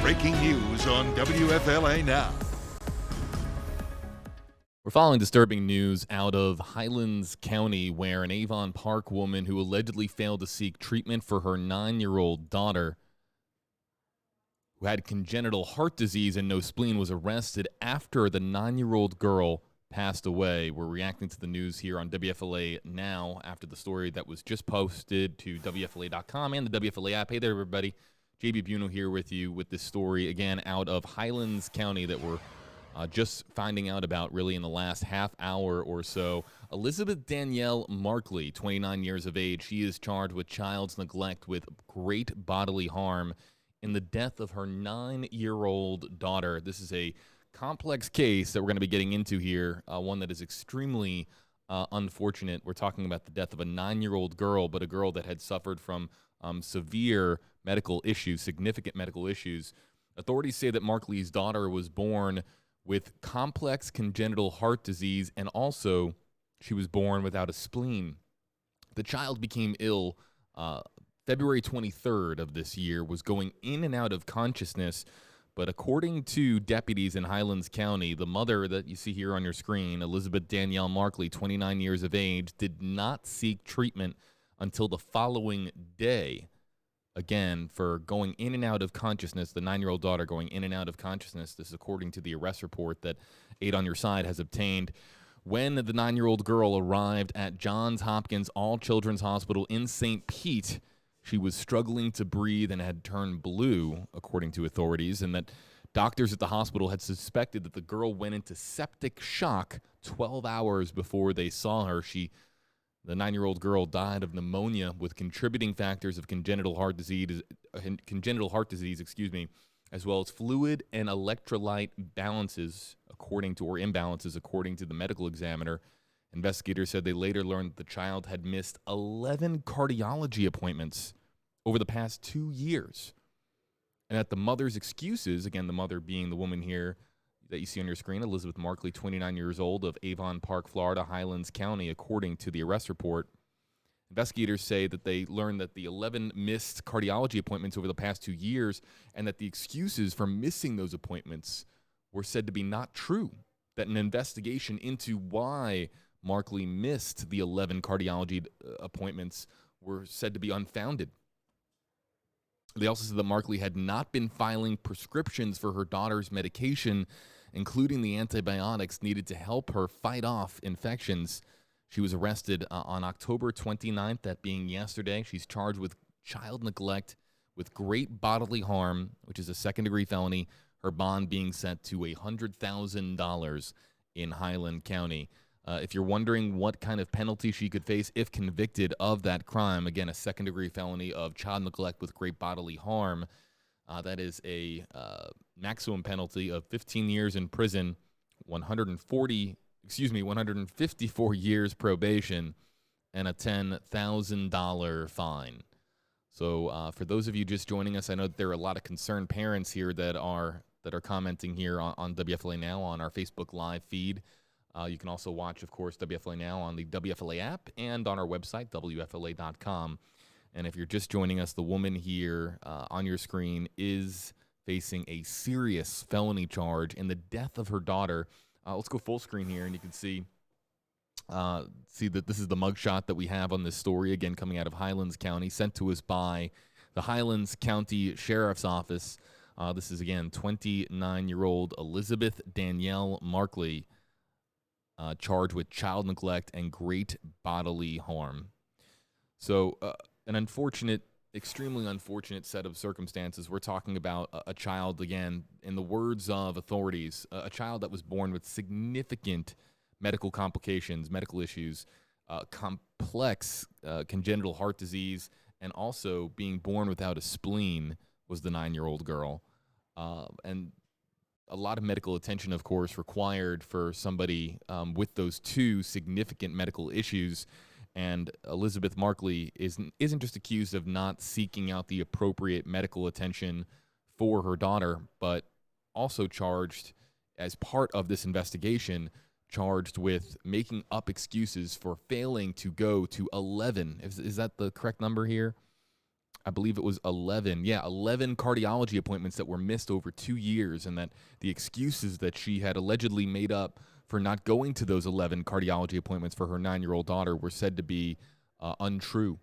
Breaking news on WFLA Now. We're following disturbing news out of Highlands County, where an Avon Park woman who allegedly failed to seek treatment for her 9-year-old daughter, who had congenital heart disease and no spleen, was arrested after the 9-year-old girl passed away. We're reacting to the news here on WFLA Now after the story that was just posted to WFLA.com and the WFLA app. Hey there, everybody. JB Buno here with you with this story, again, out of Highlands County that we're just finding out about really in the last half hour or so. Elizabeth Danielle Markley, 29 years of age, she is charged with child's neglect with great bodily harm in the death of her 9-year-old daughter. This is a complex case that we're going to be getting into here, one that is extremely unfortunate. We're talking about the death of a 9-year-old girl, but a girl that had suffered from severe medical issues, significant medical issues. Authorities say that Markley's daughter was born with complex congenital heart disease, and also she was born without a spleen. The child became ill February 23rd of this year, was going in and out of consciousness, but according to deputies in Highlands County, the mother that you see here on your screen, Elizabeth Danielle Markley, 29 years of age, did not seek treatment until the following day. Again, for going in and out of consciousness, the 9-year-old daughter going in and out of consciousness. This is according to the arrest report that 8 on Your Side has obtained. When the 9-year-old girl arrived at Johns Hopkins All Children's Hospital in St. Pete, she was struggling to breathe and had turned blue, according to authorities, and that doctors at the hospital had suspected that the girl went into septic shock 12 hours before they saw her. The 9-year-old girl died of pneumonia with contributing factors of congenital heart disease, as well as fluid and electrolyte imbalances, according to the medical examiner. Investigators said they later learned that the child had missed 11 cardiology appointments over the past 2 years, and that the mother's excuses, again, the mother being the woman here that you see on your screen, Elizabeth Markley, 29 years old, of Avon Park, Florida, Highlands County, according to the arrest report. Investigators say that they learned that the 11 missed cardiology appointments over the past 2 years, and that the excuses for missing those appointments were said to be not true, that an investigation into why Markley missed the 11 cardiology appointments were said to be unfounded. They also said that Markley had not been filing prescriptions for her daughter's medication, including the antibiotics needed to help her fight off infections. She was arrested on October 29th, that being yesterday. She's charged with child neglect with great bodily harm, which is a second-degree felony, her bond being set to $100,000 in Highland County. If you're wondering what kind of penalty she could face if convicted of that crime, again, a second-degree felony of child neglect with great bodily harm, that is a maximum penalty of 15 years in prison, 154 years probation, and a $10,000 fine. So for those of you just joining us, I know that there are a lot of concerned parents here that are commenting here on WFLA Now on our Facebook Live feed. You can also watch, of course, WFLA Now on the WFLA app and on our website, WFLA.com. And if you're just joining us, the woman here on your screen is facing a serious felony charge in the death of her daughter. Let's go full screen here, and you can see that this is the mugshot that we have on this story, again, coming out of Highlands County, sent to us by the Highlands County Sheriff's Office. This is, again, 29-year-old Elizabeth Danielle Markley, charged with child neglect and great bodily harm. So an unfortunate, extremely unfortunate set of circumstances. We're talking about a child, again, in the words of authorities, a child that was born with significant medical complications, medical issues, complex congenital heart disease, and also being born without a spleen was the 9-year-old girl. And a lot of medical attention, of course, required for somebody with those two significant medical issues. And Elizabeth Markley isn't just accused of not seeking out the appropriate medical attention for her daughter, but also charged, as part of this investigation, charged with making up excuses for failing to go to 11. Is that the correct number here? I believe it was 11. Yeah, 11 cardiology appointments that were missed over 2 years, and that the excuses that she had allegedly made up for not going to those 11 cardiology appointments for her 9-year-old daughter were said to be untrue.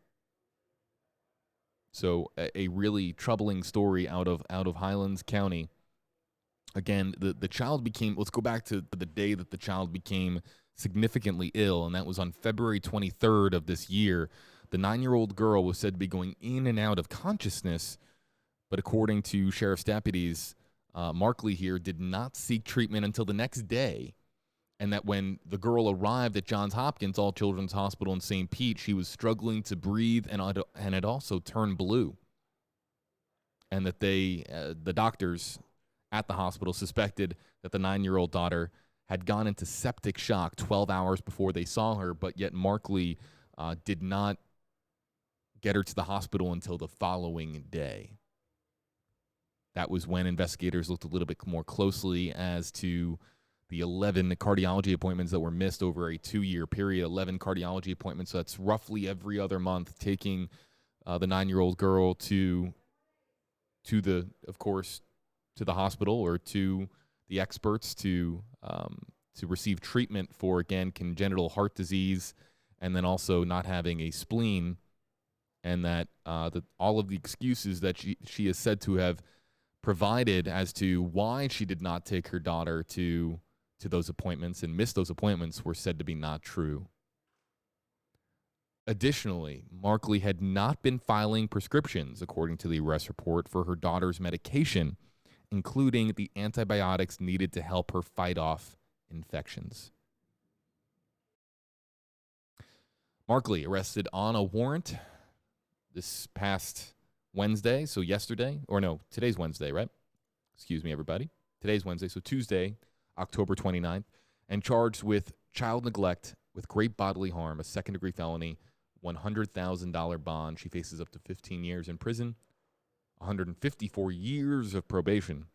So a really troubling story out of Highlands County. Again, the child became, let's go back to the day that the child became significantly ill, and that was on February 23rd of this year. The 9-year-old girl was said to be going in and out of consciousness, but according to sheriff's deputies, Markley here did not seek treatment until the next day, and that when the girl arrived at Johns Hopkins All Children's Hospital in St. Pete, she was struggling to breathe and had also turned blue, and that the doctors at the hospital suspected that the 9-year-old daughter had gone into septic shock 12 hours before they saw her, but yet Markley did not get her to the hospital until the following day. That was when investigators looked a little bit more closely as to the 11 cardiology appointments that were missed over a 2-year period. 11 cardiology appointments, so that's roughly every other month, taking the 9-year-old girl to the, of course, to the hospital or to the experts to receive treatment for, again, congenital heart disease, and then also not having a spleen, and that all of the excuses that she is said to have provided as to why she did not take her daughter to those appointments and miss those appointments were said to be not true. Additionally, Markley had not been filing prescriptions, according to the arrest report, for her daughter's medication, including the antibiotics needed to help her fight off infections. Markley arrested on a warrant this past Wednesday, so yesterday, or no, today's Wednesday, right? Excuse me, everybody. Today's Wednesday, so Tuesday, October 29th, and charged with child neglect with great bodily harm, a second-degree felony, $100,000 bond. She faces up to 15 years in prison, 154 years of probation,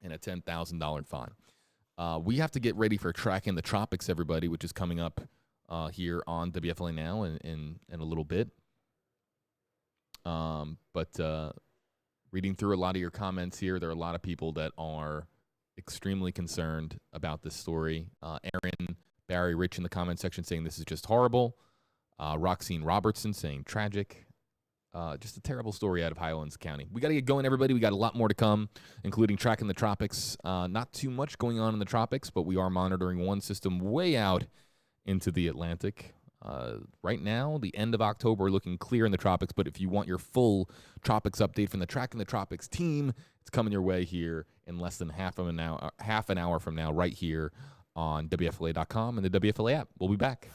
and a $10,000 fine. We have to get ready for Tracking the Tropics, everybody, which is coming up here on WFLA Now in a little bit. But reading through a lot of your comments here, there are a lot of people that are extremely concerned about this story. Aaron Barry Rich in the comment section saying this is just horrible. Roxine Robertson saying tragic. Just a terrible story out of Highlands County. We got to get going, everybody. We got a lot more to come, including Tracking the Tropics. Not too much going on in the tropics, but we are monitoring one system way out into the Atlantic. Right now, the end of October, looking clear in the tropics. But if you want your full tropics update from the Tracking the Tropics team, it's coming your way here in less than half an hour from now, right here on WFLA.com and the WFLA app. We'll be back.